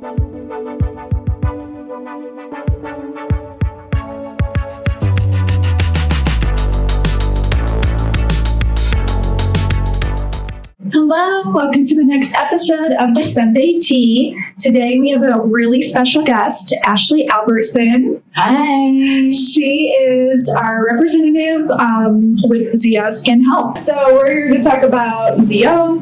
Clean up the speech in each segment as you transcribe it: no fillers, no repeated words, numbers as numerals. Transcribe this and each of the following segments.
Hello, welcome to the next episode of the Sunday Tea. Today we have a really special guest, Ashleigh Albertson. Hi. She is our representative with ZO Skin Health. So we're here to talk about ZO,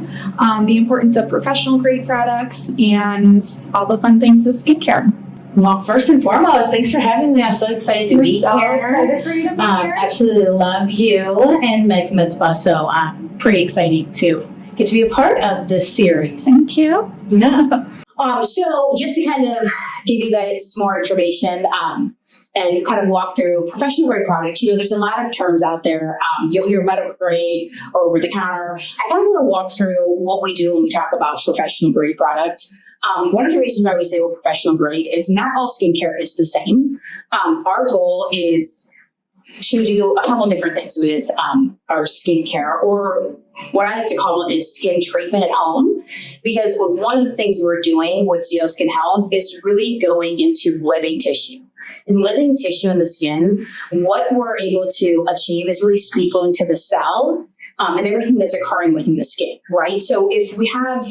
the importance of professional grade products, and all the fun things of skincare. Well, first and foremost, thanks for having me. I'm so excited to be here. Excited for you to be here. Absolutely love you and Meg's Mitzvah, so I'm pretty excited to get to be a part of this series. Thank you. So just to kind of give you guys more information and kind of walk through professional grade products, there's a lot of terms out there. You'll hear medical grade or over the counter. I kind of want to walk through what we do when we talk about professional grade products. One of the reasons why we say professional grade is not all skincare is the same. Our goal is to do a couple different things with our skincare, or what I like to call it is skin treatment at home, because one of the things we're doing with ZO Skin Health is really going into living tissue. In living tissue in the skin, what we're able to achieve is really speaking to the cell and everything that's occurring within the skin, right? So if we have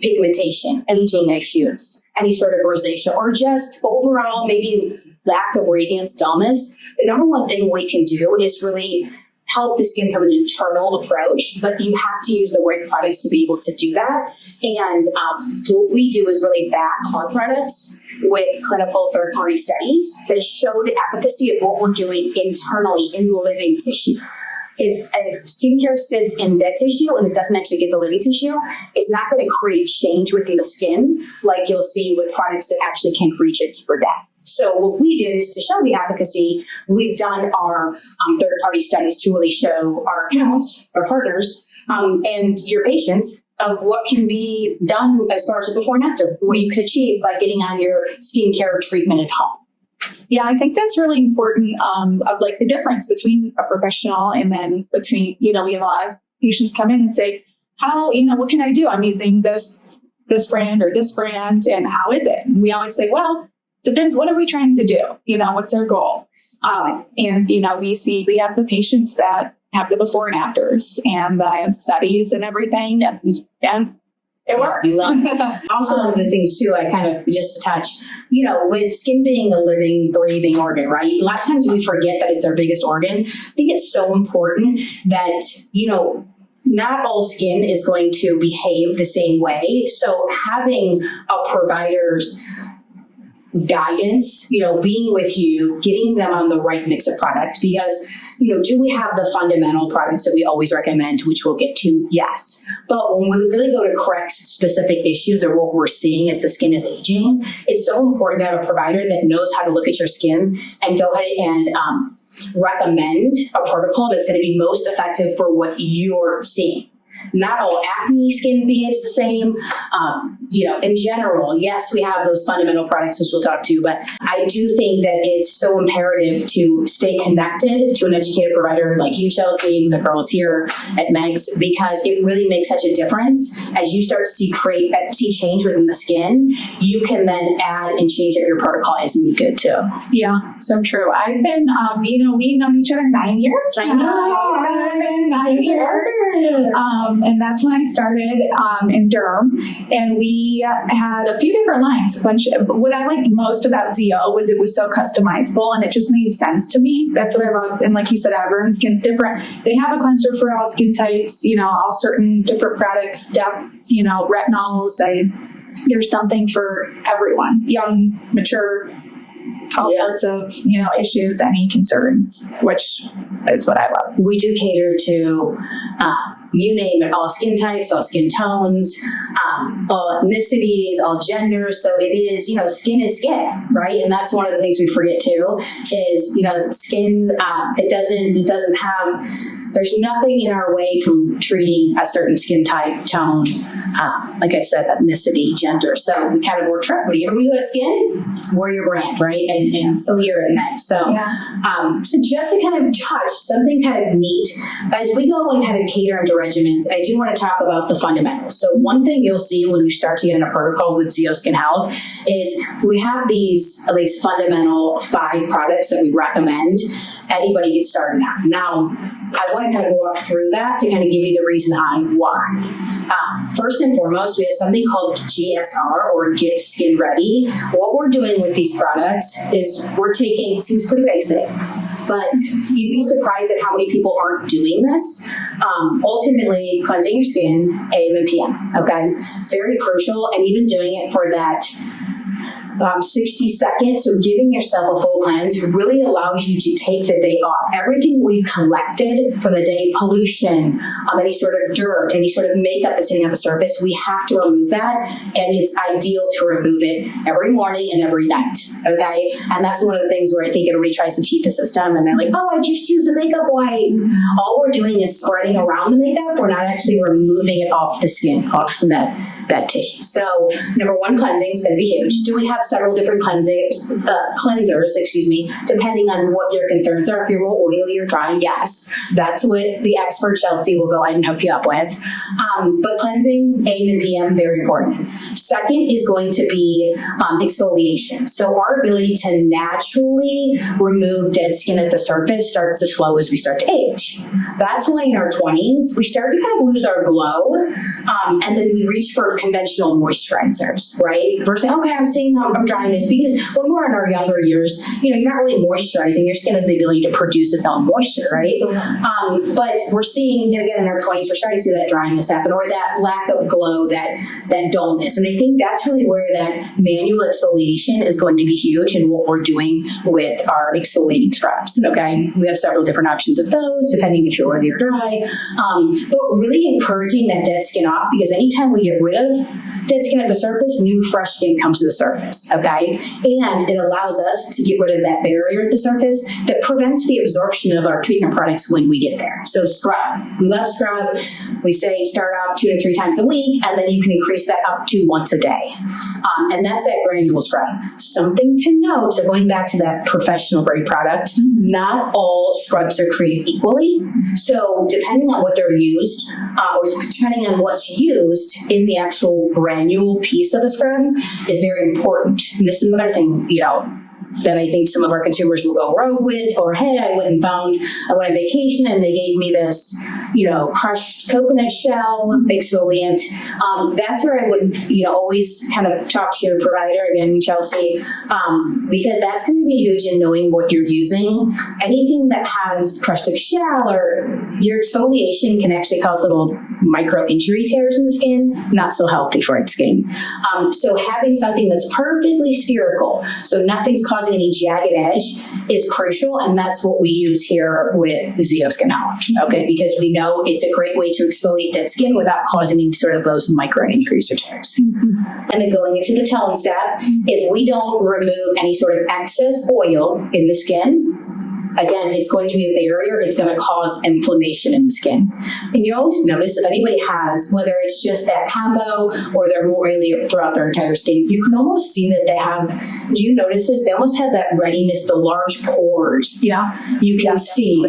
pigmentation, aging issues, any sort of rosacea, or just overall maybe lack of radiance, dullness, the number one thing we can do is really help the skin from an internal approach, but you have to use the right products to be able to do that. And what we do is really back our products with clinical third-party studies that show the efficacy of what we're doing internally in the living tissue. If skincare sits in dead tissue and it doesn't actually get the living tissue, it's not going to create change within the skin like you'll see with products that actually can reach it deeper down. So what we did is to show the efficacy, we've done our third-party studies to really show our accounts, our partners, and your patients of what can be done as far as the before and after, what you could achieve by getting on your skincare treatment at home. Yeah, I think that's really important of like the difference between a professional and then between, we have a lot of patients come in and say, how, what can I do? I'm using this brand or this brand, and how is it? And we always say, well, depends. What are we trying to do? What's our goal? And, we have the patients that have the before and afters and the studies and everything. And it works. Also, one of the things too, I kind of just to touch, with skin being a living, breathing organ, right? A lot of times we forget that it's our biggest organ. I think it's so important that, not all skin is going to behave the same way. So having a provider's guidance, being with you, getting them on the right mix of product, because, do we have the fundamental products that we always recommend, which we'll get to? Yes. But when we really go to correct specific issues or what we're seeing as the skin is aging, it's so important to have a provider that knows how to look at your skin and go ahead and recommend a protocol that's going to be most effective for what you're seeing. Not all acne skin behaves the same. In general, yes, we have those fundamental products, which we'll talk to, but I do think that it's so imperative to stay connected to an educated provider like you, Chelsea, the girls here at Meg's, because it really makes such a difference. As you start to see change within the skin, you can then add and change up your protocol as needed too. Yeah, so true. I've been, we've known each other 9 years. I know. 9 years. And that's when I started in Durham, and we had a few different lines. What I liked most about ZO was it was so customizable, and it just made sense to me. That's what I love. And like you said, everyone's skin's different. They have a cleanser for all skin types, all certain different products, depths, retinols. There's something for everyone, young, mature, all sorts of, issues, any concerns, which is what I love. We do cater to, you name it, all skin types, all skin tones, all ethnicities, all genders. So it is, skin is skin, right? And that's one of the things we forget too, is, skin, it doesn't have, there's nothing in our way from treating a certain skin type, tone, like I said, ethnicity, gender. So we kind of work for everybody. Everybody who has skin, we're your brand, right? And so you're in that. So, so just to kind of touch something kind of neat, as we go and kind of cater into regimens, I do want to talk about the fundamentals. So one thing you'll see when you start to get in a protocol with Zeo Skin Health is we have these at least fundamental 5 products that we recommend anybody get started on. Now, I want to kind of walk through that to kind of give you the reason behind why. First and foremost, we have something called GSR, or Get Skin Ready. What we're doing with these products is we're taking, it seems pretty basic, but you'd be surprised at how many people aren't doing this. Ultimately, cleansing your skin, AM and PM, okay? Very crucial, and even doing it for that 60 seconds, so giving yourself a full cleanse really allows you to take the day off. Everything we've collected from the day, pollution, any sort of dirt, any sort of makeup that's sitting on the surface, we have to remove that, and it's ideal to remove it every morning and every night, okay? And that's one of the things where I think everybody tries to cheat the system, and they're like, oh, I just use a makeup wipe. All we're doing is spreading around the makeup. We're not actually removing it off the skin, off that tissue. So number one, cleansing is going to be huge. Do we have several different cleansers, depending on what your concerns are? If you're real oily or dry, yes, that's what the expert Chelsea will go ahead and hook you up with. But cleansing, AM and PM, very important. Second is going to be exfoliation. So our ability to naturally remove dead skin at the surface starts to slow as we start to age. That's why in our 20s, we start to kind of lose our glow, and then we reach for conventional moisturizers, right? Versus, okay, I'm seeing I'm dryness, because when we're in our younger years, you're not really moisturizing. Your skin has the ability to produce its own moisture, right? But we're seeing, again, in our 20s, we're starting to see that dryness happen, or that lack of glow, that dullness. And I think that's really where that manual exfoliation is going to be huge in what we're doing with our exfoliating scrubs, okay? We have several different options of those, depending if you're oily or dry. But really encouraging that dead skin off, because anytime we get rid of dead skin at the surface, new fresh skin comes to the surface, okay? And it allows us to get rid of that barrier at the surface that prevents the absorption of our treatment products when we get there. So scrub. We love scrub. We say start off 2 to 3 times a week, and then you can increase that up to once a day. And that's that granule scrub. Something to note, so going back to that professional grade product, not all scrubs are created equally. So depending on what they're used, or depending on what's used in the actual granule piece of the scrub is very important. And this is another thing, that I think some of our consumers will go rogue with, or hey, I went on vacation and they gave me this, crushed coconut shell exfoliant. That's where I would, always kind of talk to your provider, again, Chelsea, because that's going to be huge in knowing what you're using. Anything that has crushed up shell or your exfoliation can actually cause little micro injury tears in the skin, not so healthy for its skin. So having something that's perfectly spherical, so nothing's causing any jagged edge, is crucial, and that's what we use here with Zeo Skin Health, okay? Because we know it's a great way to exfoliate dead skin without causing any sort of those micro injuries or tears. And then going into the tone step, if we don't remove any sort of excess oil in the skin, again, it's going to be a barrier. It's going to cause inflammation in the skin. And you always notice if anybody has, whether it's just that combo or they're more oily throughout their entire skin, you can almost see that they have, do you notice this? They almost have that readiness, the large pores. Yeah. You can see.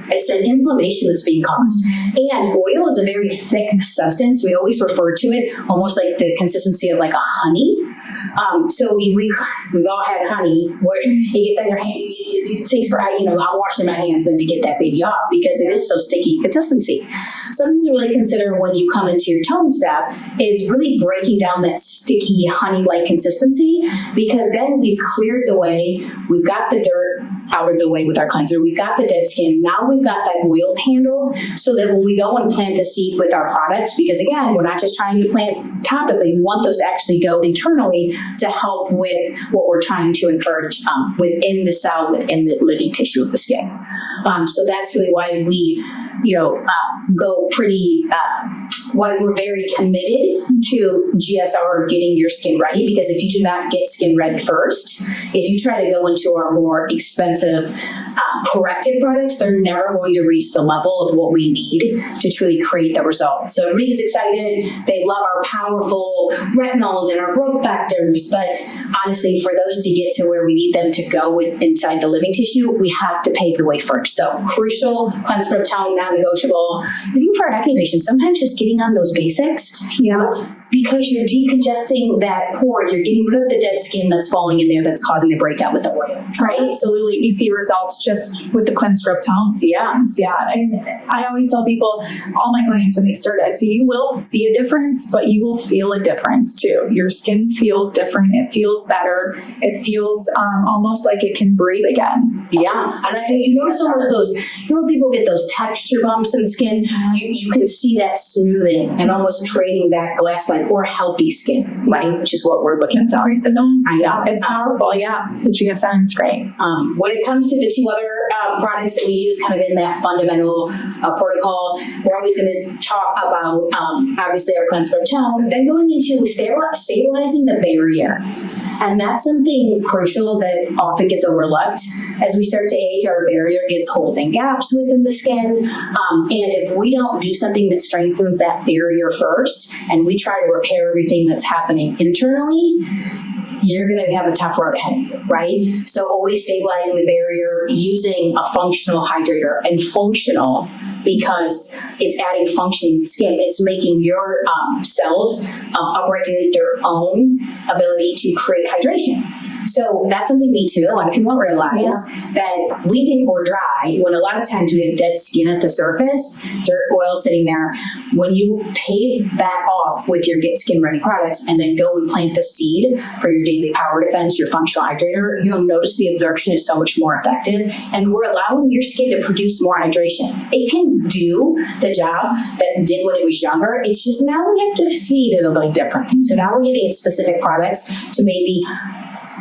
It's an inflammation that's being caused. And oil is a very thick substance. We always refer to it almost like the consistency of like a honey. So we've all had honey where it gets on your hand. It takes for, I'm washing my hands and to get that baby off because it is so sticky consistency. Something to really consider when you come into your tone step is really breaking down that sticky honey-like consistency, because then we've cleared the way, we've got the dirt out of the way with our cleanser, we've got the dead skin, now we've got that oil handle, so that when we go and plant the seed with our products, because again, we're not just trying to plant topically, we want those to actually go internally to help with what we're trying to encourage within the cell, within the living tissue of the skin. So that's really why we, go pretty, why we're very committed to GSR, getting your skin ready, because if you do not get skin ready first, if you try to go into our more expensive corrective products, they're never going to reach the level of what we need to truly create the results. So everybody's excited. They love our powerful low retinols and our growth factors. But honestly, for those to get to where we need them to go inside the living tissue, we have to pave the way first. So crucial, cleanse, scrub, tone, non-negotiable. Even for our acne patients, sometimes just getting on those basics. Because you're decongesting that pore, you're getting rid of the dead skin that's falling in there that's causing the breakout with the oil, right? Absolutely. We see results just with the cleanse scrub tones. Yeah. And I always tell people, all my clients when they start it, so you will see a difference, but you will feel a difference too. Your skin feels different. It feels better. It feels almost like it can breathe again. Yeah. And you notice almost those, when people get those texture bumps in the skin, you can see that smoothing and almost creating that glass-like or healthy skin, right? Which is what we're looking It's always the norm. I know. It's powerful. Yeah. The GSN is great. When it comes to the two other products that we use kind of in that fundamental protocol, we're always going to talk about, obviously, our cleanse scrub tone, then going into stabilizing the barrier. And that's something crucial that often gets overlooked. As we start to age, our barrier gets holes and gaps within the skin. And if we don't do something that strengthens that barrier first, and we try to repair everything that's happening internally, you're going to have a tough road ahead of you, right? So always stabilizing the barrier using a functional hydrator, and functional because it's adding function in the skin. It's making your cells upregulate their own ability to create hydration. So that's something me too. A lot of people don't realize that we think we're dry when a lot of times we have dead skin at the surface, dirt, oil sitting there. When you pave that off with your Get Skin Ready products and then go and plant the seed for your daily power defense, your functional hydrator, you'll notice the absorption is so much more effective, and we're allowing your skin to produce more hydration. It can do the job that it did when it was younger. It's just now we have to feed it a little different. So now we're giving it specific products to maybe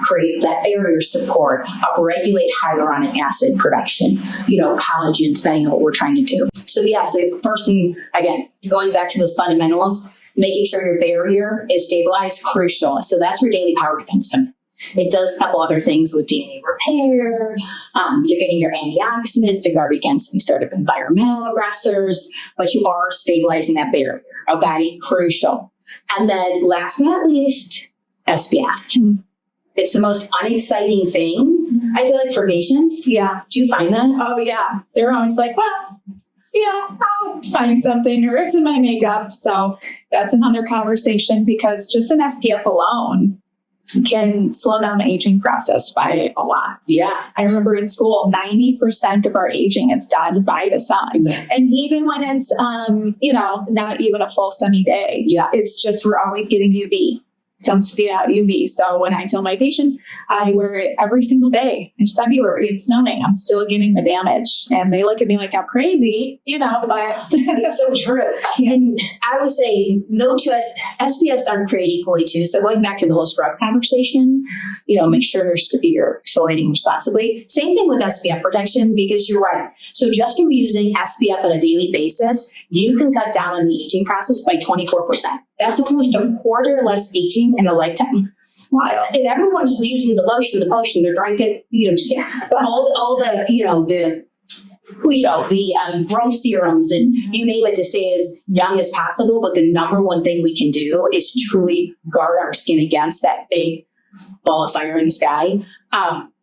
create that barrier support, upregulate hyaluronic acid production, collagen, depending on what we're trying to do. So the first thing, again, going back to those fundamentals, making sure your barrier is stabilized, crucial. So that's where daily power defense comes in. It does a couple other things with DNA repair. You're getting your antioxidant to guard against any sort of environmental aggressors, but you are stabilizing that barrier, okay? Crucial. And then last but not least, SPF. It's the most unexciting thing, I feel like, for patients. Yeah. Do you find that? Oh, yeah. They're always like, well, I'll find something, or it's in my makeup. So that's another conversation, because just an SPF alone can slow down the aging process by a lot. Yeah. I remember in school, 90% of our aging is done by the sun. Yeah. And even when it's, not even a full sunny day, it's just, we're always getting UV. Sunscreen out UV. So when I tell my patients, I wear it every single day. It's February, it's snowing, I'm still getting the damage. And they look at me like I'm crazy, but it's so true. And I would say no to SPFs aren't created equally too. So going back to the whole scrub conversation, make sure you're exfoliating responsibly. Same thing with SPF protection, because you're right. So just from using SPF on a daily basis, you can cut down on the aging process by 24%. That's almost a quarter less aging in a lifetime. Wow. And everyone's using the lotion, the potion, they're drinking, but all the growth serums and you name it to stay as young as possible. But the number one thing we can do is truly guard our skin against that big ball of fire in the sky.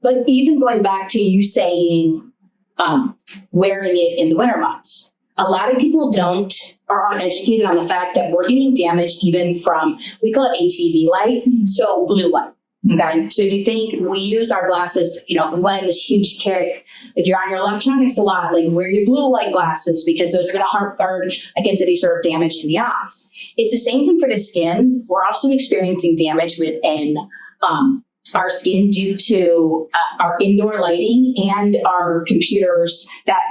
But even going back to you saying wearing it in the winter months, a lot of people aren't educated on the fact that we're getting damage even from, we call it ATV light, so blue light. Okay, so if you think we use our glasses, we went on this huge kick. If you're on your electronics a lot, like wear your blue light glasses, because those are going to guard against any sort of damage in the eyes. It's the same thing for the skin. We're also experiencing damage within our skin due to our indoor lighting and our computers, that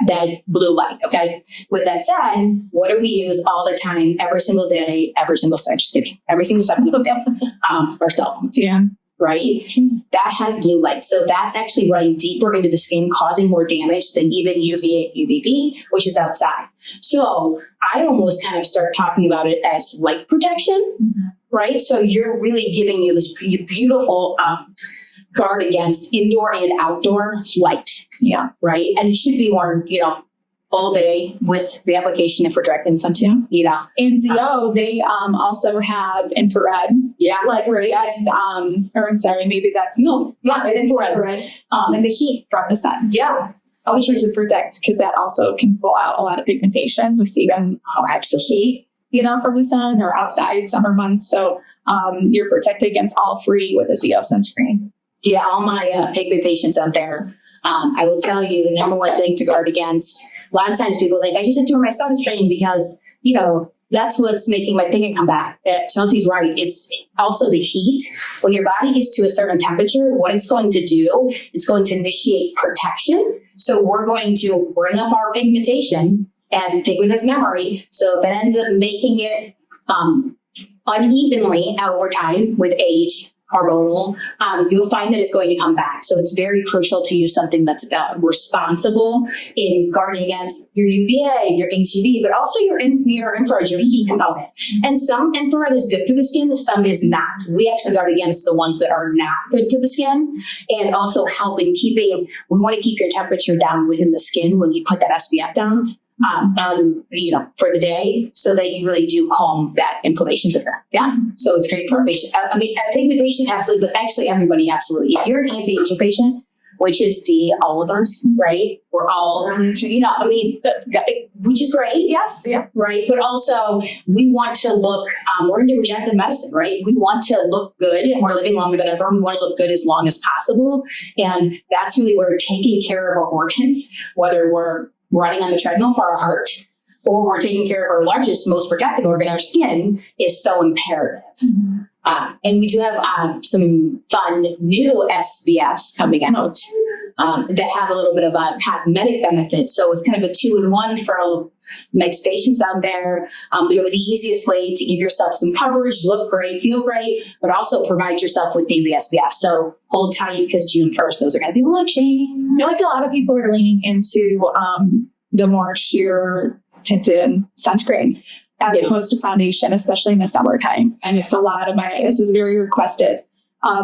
blue light, okay? With that said, what do we use all the time, every single day, every single second of the day? Our cell phones. Yeah. Right? That has blue light. So that's actually running deeper into the skin, causing more damage than even UVA, UVB, which is outside. So I almost kind of start talking about it as light protection, right? So you're really giving you this beautiful guard against indoor and outdoor light. Yeah. Right. And it should be worn, all day with the application if we're directing some to, you know. In ZO, they also have infrared. Yeah. Like, right? Yes. Or I'm sorry, maybe that's Not infrared. and the heat from the sun. Yeah. Which is to protect, because that also can pull out a lot of pigmentation with even extra heat, from the sun or outside summer months. So you're protected against all three with a ZO sunscreen. Yeah, all my pigment patients out there, I will tell you the number one thing to guard against. A lot of times people think, I just have to wear my sunscreen because, that's what's making my pigment come back. Chelsea's right. It's also the heat. When your body gets to a certain temperature, what it's going to do, it's going to initiate protection. So we're going to bring up our pigmentation, and pigment is memory. So if it ends up making it unevenly over time with age, hormonal, you'll find that it's going to come back. So it's very crucial to use something that's responsible in guarding against your UVA, your HUV, but also your infrared, your heat component. And some infrared is good for the skin, some is not. We actually guard against the ones that are not good for the skin, and also helping we want to keep your temperature down within the skin when you put that SPF down. For the day, so that you really do calm that inflammation different. Yeah. So it's great for a patient. I think the patient absolutely, but actually everybody absolutely. If you're an anti-aging patient, which is all of us, right? We're all, which is great. Yes. Yeah. Right. But also we want to look, we're into regenerative medicine, right? We want to look good, and we're living longer than ever. We want to look good as long as possible. And that's really where taking care of our organs, whether we're running on the treadmill for our heart, or we're taking care of our largest, most protective organ, our skin, is so imperative. Mm-hmm. And we do have some fun new SPFs coming out that have a little bit of a cosmetic benefit. So it's kind of a 2-in-1 for mixed patients out there. The easiest way to give yourself some coverage, look great, feel great, but also provide yourself with daily SPF. So hold tight, because June 1st, those are going to be launching. I feel like a lot of people are leaning into the more sheer tinted sunscreen as opposed to foundation, especially in the summertime. And it's this is very requested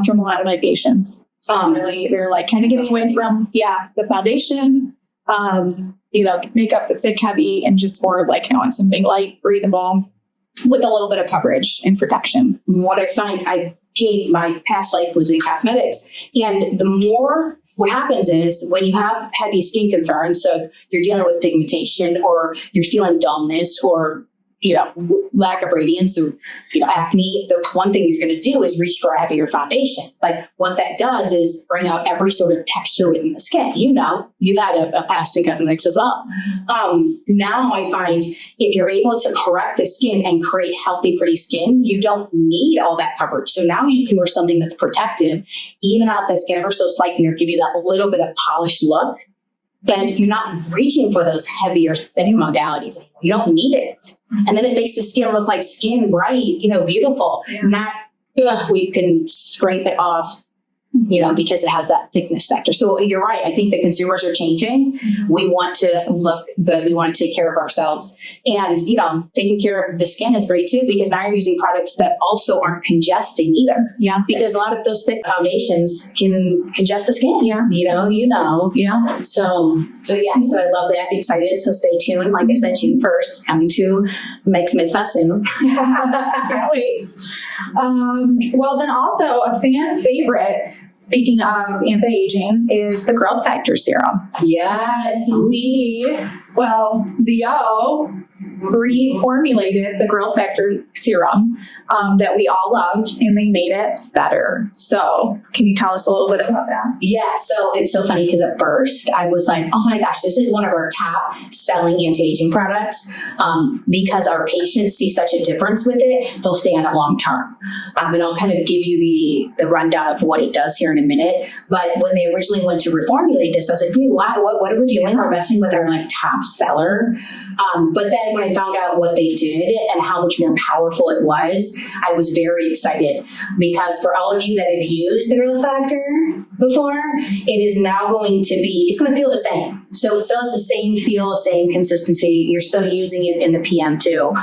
from a lot of my patients. Really, they're like kind of getting away from, the foundation, make up the thick, heavy, and just more of like, something light, breathable with a little bit of coverage and protection. What I find, my past life was in cosmetics, and what happens is when you have heavy skin concerns, so you're dealing with pigmentation, or you're feeling dullness, or lack of radiance, or acne, the one thing you're going to do is reach for a heavier foundation. But what that does is bring out every sort of texture within the skin. You've had a past in cosmetics as well. Now I find if you're able to correct the skin and create healthy, pretty skin, you don't need all that coverage. So now you can wear something that's protective, even out that skin ever so slightly, or give you that little bit of polished look. And you're not reaching for those heavier, thinning modalities. You don't need it. And then it makes the skin look like skin, bright, beautiful. Not, we can scrape it off, because it has that thickness factor. So you're right. I think the consumers are changing. We want to look good. We want to take care of ourselves. And, taking care of the skin is great too, because now you're using products that also aren't congesting either. Yeah. Because a lot of those thick foundations can congest the skin. Yeah. Yeah. So I love that. I'm excited. So stay tuned. Like I said, June 1st, coming to Mix Fest soon. Can't wait. Well, then also a fan favorite, speaking of anti-aging, is the growth factor serum. Yes. ZO reformulated the growth factor serum that we all loved, and they made it better. So can you tell us a little bit about that? Yeah, so it's so funny, because at first I was like, oh my gosh, this is one of our top selling anti-aging products, because our patients see such a difference with it, they'll stay on it long term. And I'll kind of give you the rundown of what it does here in a minute. But when they originally went to reformulate this, I was like, hey, wow, what are we doing? We're messing with our top seller. But then when I found out what they did and how much more powerful it was, I was very excited, because for all of you that have used the growth factor before, it is now going to feel the same. So it still has the same feel, same consistency. You're still using it in the PM too.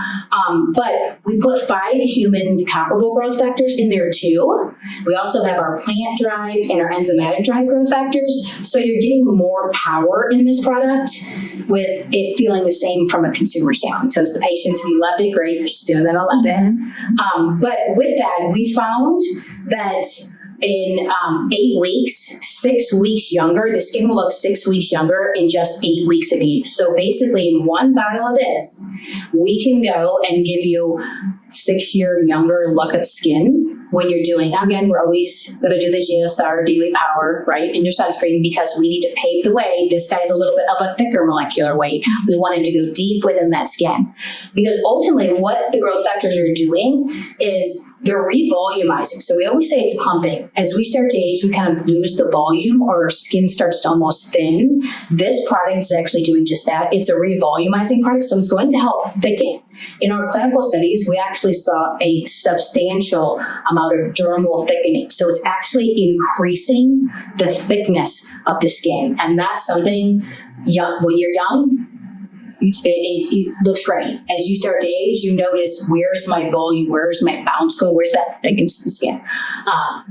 But we put 5 human comparable growth factors in there too. We also have our plant drive and our enzymatic drive growth factors. So you're getting more power in this product with it feeling the same from a consumer standpoint. So as the patients, if you loved it, great, you're still going to love it. But with that, we found that in 8 weeks, 6 weeks younger, the skin will look 6 weeks younger in just 8 weeks of use. So basically in one bottle of this, we can go and give you 6-year younger look of skin when you're doing, again, we're always going to do the GSR daily power, right, in your sunscreen because we need to pave the way. This guy's a little bit of a thicker molecular weight. We want him to go deep within that skin because ultimately what the growth factors are doing is they're revolumizing. So we always say it's pumping. As we start to age, we kind of lose the volume or our skin starts to almost thin. This product is actually doing just that. It's a revolumizing product, so it's going to help thicken. In our clinical studies, we actually saw a substantial amount of dermal thickening. So it's actually increasing the thickness of the skin. And that's something when you're young, it looks great. As you start to age, you notice, where is my volume? Where is my bounce going? Where's that against the skin?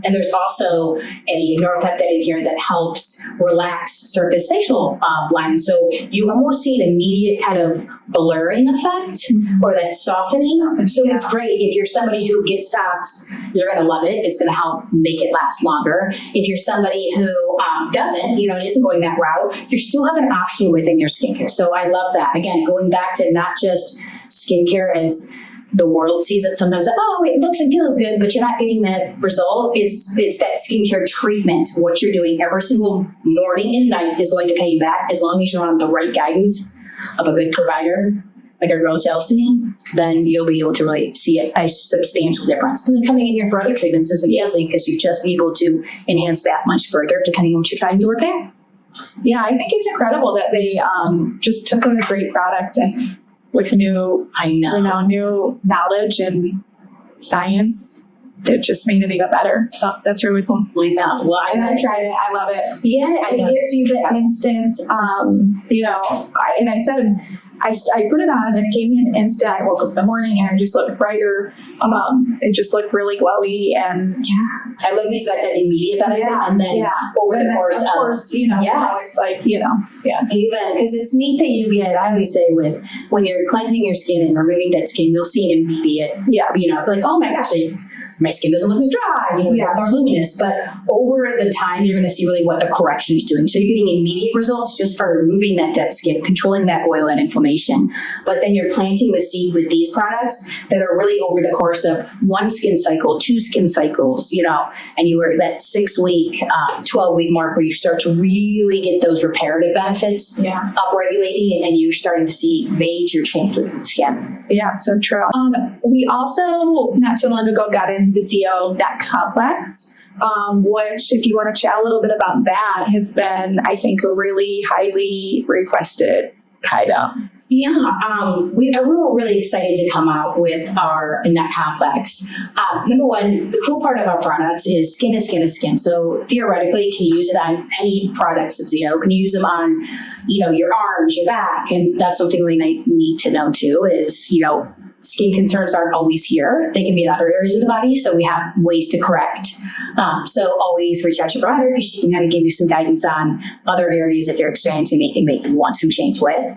And there's also a neuropeptide in here that helps relax surface facial lines. So you almost see an immediate kind of blurring effect or that softening. So it's great. If you're somebody who gets stocks, you're going to love it. It's going to help make it last longer. If you're somebody who doesn't, and isn't going that route, you still have an option within your skincare. So I love that. Again, going back to not just skincare as the world sees it sometimes, it looks and feels good, but you're not getting that result. It's that skincare treatment. What you're doing every single morning and night is going to pay you back as long as you're on the right guidance of a good provider, like a real sales team, then you'll be able to really see a substantial difference. And then coming in here for other treatments isn't easy because you're just able to enhance that much further depending on what you're trying to repair. Yeah, I think it's incredible that they just took a great product and with new knowledge and science, it just made it even better. So that's really cool. Well, I tried it. I love it. Yeah, it gives you the instant, and I said, I put it on and it gave me an instant. I woke up in the morning and I just looked brighter. It just looked really glowy and I love these that immediate benefit and then over the course it's like, even because it's neat that you get, I always say when you're cleansing your skin and removing dead skin, you'll see an immediate, like, oh my gosh, my skin doesn't look as dry, more luminous. But over the time, you're going to see really what the correction is doing. So you're getting immediate results just for removing that dead skin, controlling that oil and inflammation. But then you're planting the seed with these products that are really over the course of 1 skin cycle, 2 skin cycles, and you were at that 6-week, 12-week mark where you start to really get those reparative benefits upregulating, and you're starting to see major change with the skin. Yeah, so true. We also, not too long ago, got in the ZO Neck Complex, which, if you want to chat a little bit about that, has been, I think, a really highly requested item. We were really excited to come out with our neck complex. Number one, the cool part of our products is skin is skin is skin. So theoretically, you can use it on any products of ZO. You can use them on, your arms, your back, and that's something really neat to know too. Is skin concerns aren't always here. They can be in other areas of the body, so we have ways to correct. So always reach out to your provider because she can kind of give you some guidance on other areas if you're experiencing anything that you want some change with.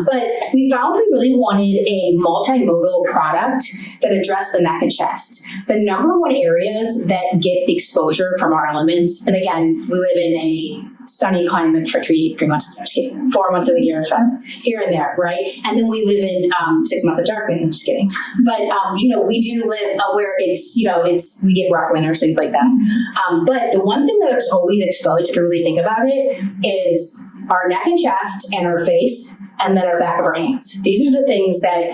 But we found we really wanted a multimodal product that addressed the neck and chest. The number one areas that get exposure from our elements, and again, we live in a sunny climate for 3 months, 4 months of the year, here and there, right? And then we live in 6 months of dark winter, I'm just kidding. But, we do live where we get rough winters, things like that. But the one thing that is always exposed, if you really think about it, is our neck and chest and our face, and then our back of our hands. These are the things that,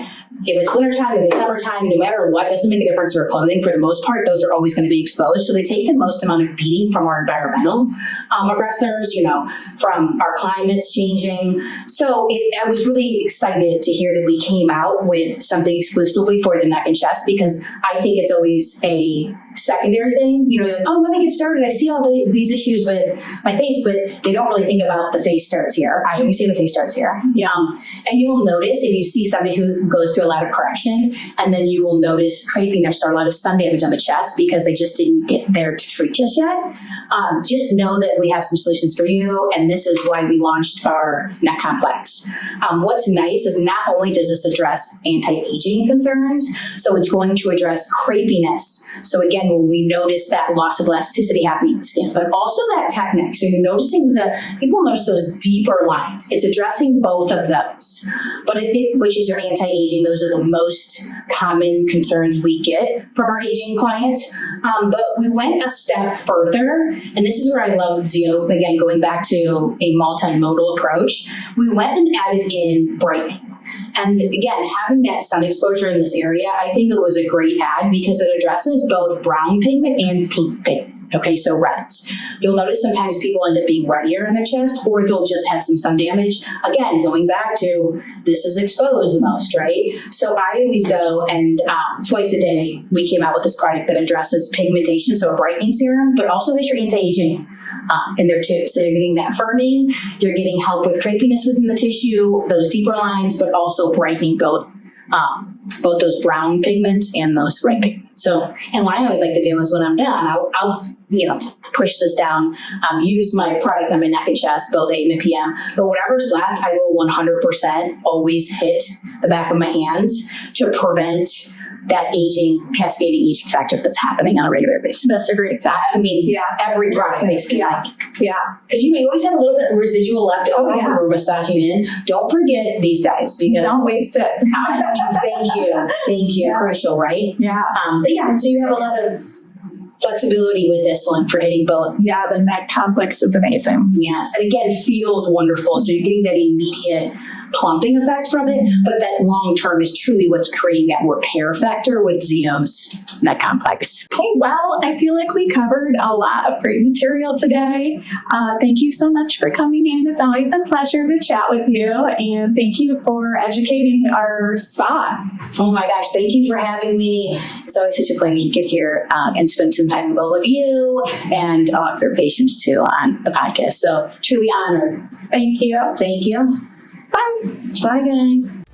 if it's wintertime, if it's summertime, no matter what, doesn't make a difference for clothing. For the most part, those are always going to be exposed. So they take the most amount of beating from our environmental aggressors, from our climates changing. So I was really excited to hear that we came out with something exclusively for the neck and chest, because I think it's always a secondary thing. You know, like, oh, let me get started. I see all these issues with my face, but they don't really think about the face starts here. We see the face starts here. Yeah. And you'll notice if you see somebody who goes through a lot of correction, and then you will notice crepiness or a lot of sun damage on the chest because they just didn't get there to treat just yet. Just know that we have some solutions for you, and this is why we launched our neck complex. What's nice is not only does this address anti-aging concerns, so it's going to address crepiness. So again, when we notice that loss of elasticity happening in skin, but also that tech neck. So you're noticing people notice those deeper lines. It's addressing both of those, but which is your anti-aging. Those are the most common concerns we get from our aging clients. But we went a step further, and this is where I love Zio, again, going back to a multimodal approach. We went and added in brightening. And again, having that sun exposure in this area, I think it was a great add because it addresses both brown pigment and pink pigment. Okay, so reds. You'll notice sometimes people end up being ruddier in their chest, or they'll just have some sun damage. Again, going back to this is exposed the most, right? So I always go and twice a day, we came out with this product that addresses pigmentation, so a brightening serum, but also has your anti-aging in there too. So you're getting that firming, you're getting help with crepiness within the tissue, those deeper lines, but also brightening both those brown pigments and those red pigments. So, and what I always like to do is when I'm done, I'll push this down, use my product on my neck and chest, both AM and PM, but whatever's left, I will 100% always hit the back of my hands to prevent that cascading aging factor that's happening on a regular basis. That's a great example. I mean, every product basically. Yeah. Because you always have a little bit of residual left over when we're massaging in. Don't forget these guys. Because don't waste it. Thank you. Yeah. Crucial, right? Yeah. But yeah, so you have a lot of flexibility with this one for hitting both. Yeah, the neck complex is amazing. Yes, and again, feels wonderful. So you're getting that immediate plumping effect from it, but that long term is truly what's creating that repair factor with Zio's neck complex. Okay, well, I feel like we covered a lot of great material today. Thank you so much for coming in. It's always a pleasure to chat with you, and thank you for educating our spa. Oh my gosh, thank you for having me. It's always such a pleasure to get here and spend some time with all of you and all of your patients too on the podcast. So truly honored. Thank you. Thank you. Bye. Bye, guys.